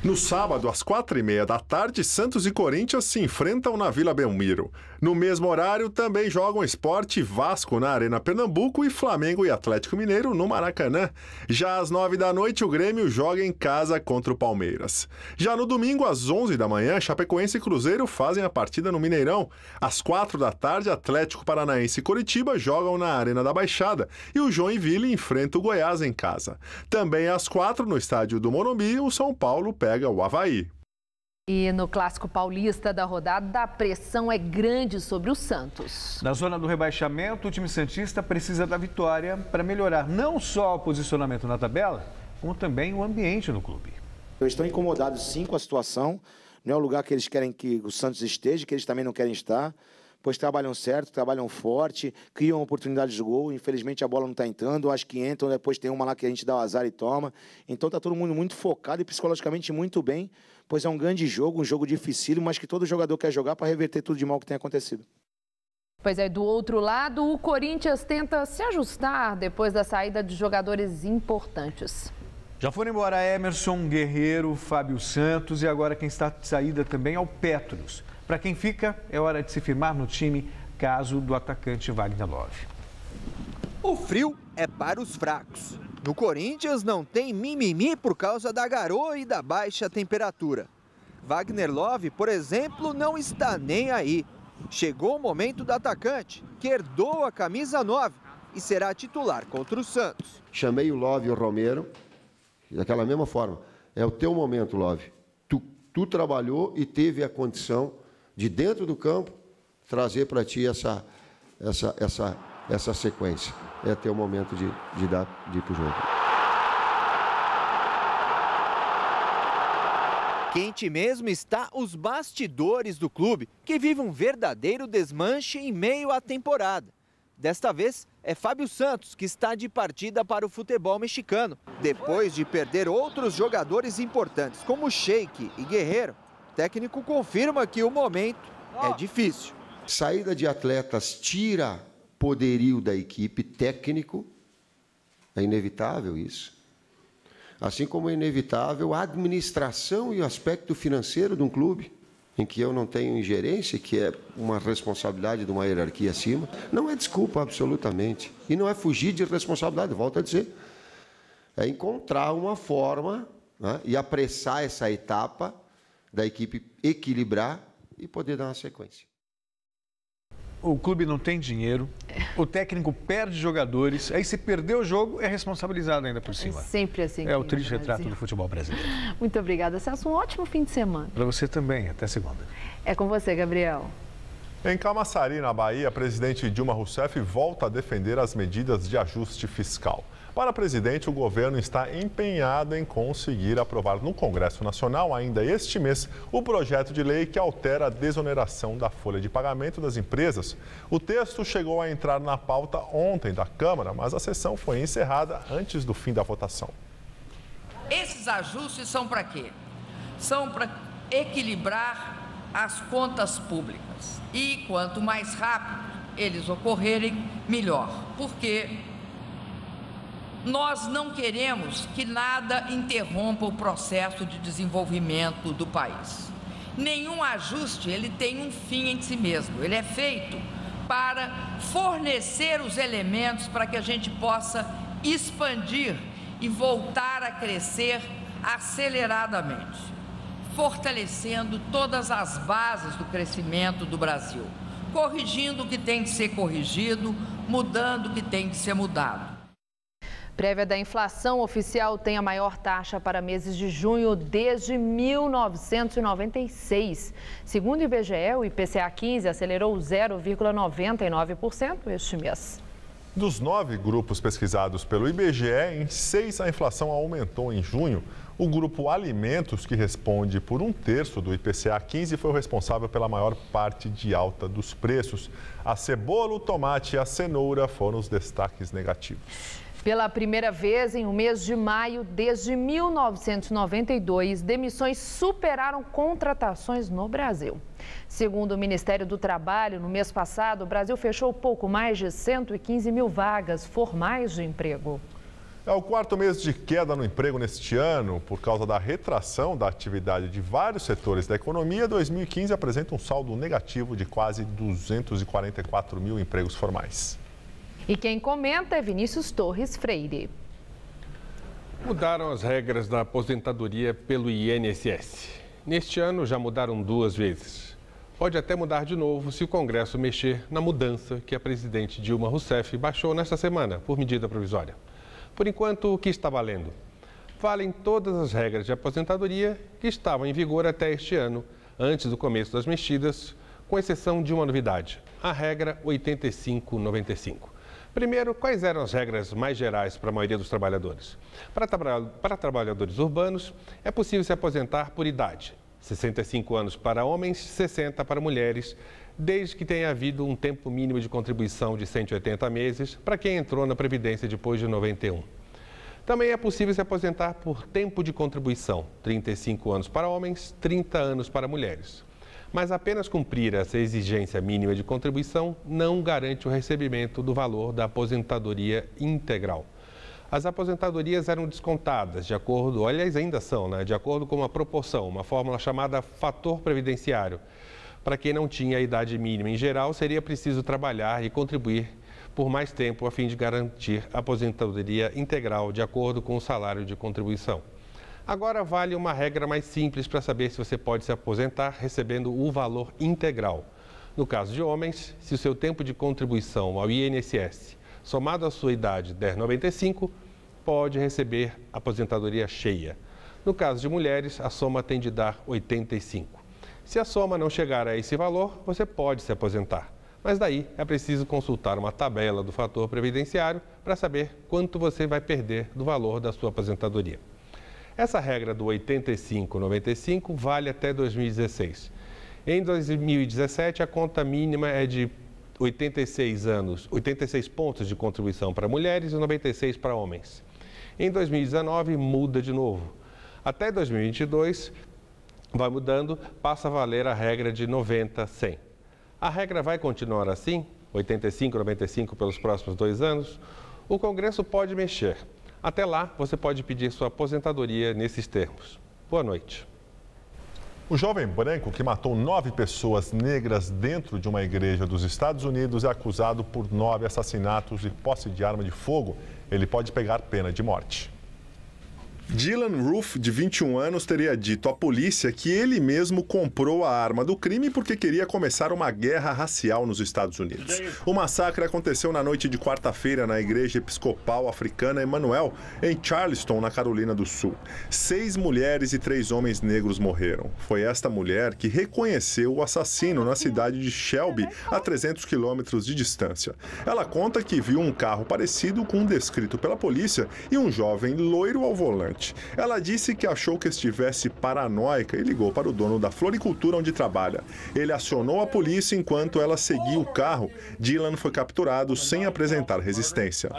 No sábado, às 4h30 da tarde, Santos e Corinthians se enfrentam na Vila Belmiro. No mesmo horário, também jogam Sport e Vasco na Arena Pernambuco e Flamengo e Atlético Mineiro no Maracanã. Já às 9 da noite, o Grêmio joga em casa contra o Palmeiras. Já no domingo, às 11 da manhã, Chapecoense e Cruzeiro fazem a partida no Mineirão. Às 4 da tarde, Atlético Paranaense e Coritiba jogam na Arena da Baixada e o Joinville enfrenta o Goiás em casa. Também às 4, no estádio do Morumbi, o São Paulo pega o Avaí. E no Clássico Paulista da rodada, a pressão é grande sobre o Santos. Na zona do rebaixamento, o time santista precisa da vitória para melhorar não só o posicionamento na tabela, como também o ambiente no clube. Eles estão incomodados sim com a situação, não é o lugar que eles querem que o Santos esteja, que eles também não querem estar, pois trabalham certo, trabalham forte, criam oportunidades de gol, infelizmente a bola não está entrando, acho que entram, depois tem uma lá que a gente dá o azar e toma. Então está todo mundo muito focado e psicologicamente muito bem, pois é um grande jogo, um jogo dificílimo, mas que todo jogador quer jogar para reverter tudo de mal que tem acontecido. Pois é, do outro lado, o Corinthians tenta se ajustar depois da saída de jogadores importantes. Já foram embora Emerson, Guerreiro, Fábio Santos e agora quem está de saída também é o Pétulos. Para quem fica, é hora de se firmar no time, caso do atacante Wagner Love. O frio é para os fracos. No Corinthians não tem mimimi por causa da garoa e da baixa temperatura. Wagner Love, por exemplo, não está nem aí. Chegou o momento do atacante, que herdou a camisa 9 e será titular contra o Santos. Chamei o Love e o Romero, daquela mesma forma. É o teu momento, Love. Tu trabalhou e teve a condição de dentro do campo trazer para ti essa sequência. É teu momento de ir para o jogo. Quente mesmo está os bastidores do clube, que vive um verdadeiro desmanche em meio à temporada. Desta vez, é Fábio Santos que está de partida para o futebol mexicano. Depois de perder outros jogadores importantes, como Sheik e Guerreiro, o técnico confirma que o momento é difícil. Saída de atletas tira poderio da equipe técnico, é inevitável isso. Assim como é inevitável a administração e o aspecto financeiro de um clube, em que eu não tenho ingerência, que é uma responsabilidade de uma hierarquia acima, não é desculpa absolutamente. E não é fugir de responsabilidade, volto a dizer. É encontrar uma forma, né, e apressar essa etapa da equipe equilibrar e poder dar uma sequência. O clube não tem dinheiro, o técnico perde jogadores, aí se perdeu o jogo, é responsabilizado ainda por cima. É sempre assim. É o triste retrato do futebol brasileiro. Muito obrigada, Celso. Um ótimo fim de semana. Para você também, até segunda. É com você, Gabriel. Em Camaçari, na Bahia, a presidente Dilma Rousseff volta a defender as medidas de ajuste fiscal. Para a presidente, o governo está empenhado em conseguir aprovar no Congresso Nacional, ainda este mês, o projeto de lei que altera a desoneração da folha de pagamento das empresas. O texto chegou a entrar na pauta ontem da Câmara, mas a sessão foi encerrada antes do fim da votação. Esses ajustes são para quê? São para equilibrar as contas públicas. E quanto mais rápido eles ocorrerem, melhor. Porque nós não queremos que nada interrompa o processo de desenvolvimento do país. Nenhum ajuste ele tem um fim em si mesmo. Ele é feito para fornecer os elementos para que a gente possa expandir e voltar a crescer aceleradamente, fortalecendo todas as bases do crescimento do Brasil, corrigindo o que tem de ser corrigido, mudando o que tem de ser mudado. Prévia da inflação oficial tem a maior taxa para meses de junho desde 1996. Segundo o IBGE, o IPCA 15 acelerou 0,99% este mês. Dos 9 grupos pesquisados pelo IBGE, em 6 a inflação aumentou em junho. O grupo Alimentos, que responde por 1/3 do IPCA 15, foi o responsável pela maior parte de alta dos preços. A cebola, o tomate e a cenoura foram os destaques negativos. Pela primeira vez em um mês de maio, desde 1992, demissões superaram contratações no Brasil. Segundo o Ministério do Trabalho, no mês passado, o Brasil fechou pouco mais de 115 mil vagas formais de emprego. É o 4º mês de queda no emprego neste ano. Por causa da retração da atividade de vários setores da economia, 2015 apresenta um saldo negativo de quase 244 mil empregos formais. E quem comenta é Vinícius Torres Freire. Mudaram as regras da aposentadoria pelo INSS. Neste ano já mudaram 2 vezes. Pode até mudar de novo se o Congresso mexer na mudança que a presidente Dilma Rousseff baixou nesta semana por medida provisória. Por enquanto, o que está valendo? Valem todas as regras de aposentadoria que estavam em vigor até este ano, antes do começo das mexidas, com exceção de uma novidade, a regra 85-95. Primeiro, quais eram as regras mais gerais para a maioria dos trabalhadores? Para trabalhadores urbanos, é possível se aposentar por idade, 65 anos para homens, 60 para mulheres, desde que tenha havido um tempo mínimo de contribuição de 180 meses para quem entrou na Previdência depois de 91. Também é possível se aposentar por tempo de contribuição, 35 anos para homens, 30 anos para mulheres. Mas apenas cumprir essa exigência mínima de contribuição não garante o recebimento do valor da aposentadoria integral. As aposentadorias eram descontadas de acordo, aliás, ainda são, de acordo com uma proporção, uma fórmula chamada fator previdenciário. Para quem não tinha a idade mínima em geral, seria preciso trabalhar e contribuir por mais tempo a fim de garantir a aposentadoria integral de acordo com o salário de contribuição. Agora vale uma regra mais simples para saber se você pode se aposentar recebendo o valor integral. No caso de homens, se o seu tempo de contribuição ao INSS, somado à sua idade, der 95, pode receber aposentadoria cheia. No caso de mulheres, a soma tem de dar 85. Se a soma não chegar a esse valor, você pode se aposentar. Mas daí é preciso consultar uma tabela do fator previdenciário para saber quanto você vai perder do valor da sua aposentadoria. Essa regra do 85-95 vale até 2016. Em 2017, a conta mínima é de 86 pontos de contribuição para mulheres e 96 para homens. Em 2019, muda de novo. Até 2022, vai mudando, passa a valer a regra de 90-100. A regra vai continuar assim, 85-95 pelos próximos 2 anos? O Congresso pode mexer. Até lá, você pode pedir sua aposentadoria nesses termos. Boa noite. O jovem branco que matou 9 pessoas negras dentro de uma igreja dos Estados Unidos é acusado por 9 assassinatos e posse de arma de fogo. Ele pode pegar pena de morte. Dylan Roof, de 21 anos, teria dito à polícia que ele mesmo comprou a arma do crime porque queria começar uma guerra racial nos Estados Unidos. O massacre aconteceu na noite de quarta-feira na Igreja Episcopal Africana Emmanuel, em Charleston, na Carolina do Sul. 6 mulheres e 3 homens negros morreram. Foi esta mulher que reconheceu o assassino na cidade de Shelby, a 300 quilômetros de distância. Ela conta que viu um carro parecido com o descrito pela polícia e um jovem loiro ao volante. Ela disse que achou que estivesse paranoica e ligou para o dono da floricultura onde trabalha. Ele acionou a polícia enquanto ela seguia o carro. Dylan foi capturado sem apresentar resistência.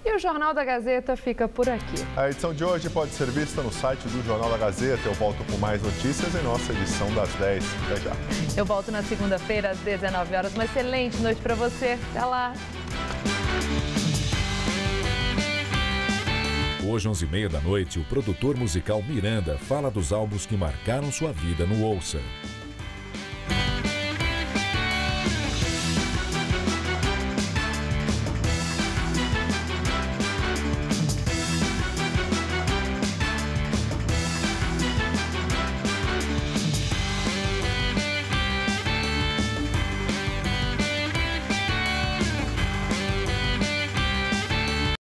E o Jornal da Gazeta fica por aqui. A edição de hoje pode ser vista no site do Jornal da Gazeta. Eu volto com mais notícias em nossa edição das 10. Até já. Eu volto na segunda-feira às 19 horas. Uma excelente noite para você. Até lá. Hoje, 11h30 da noite, o produtor musical Miranda fala dos álbuns que marcaram sua vida no Ouça.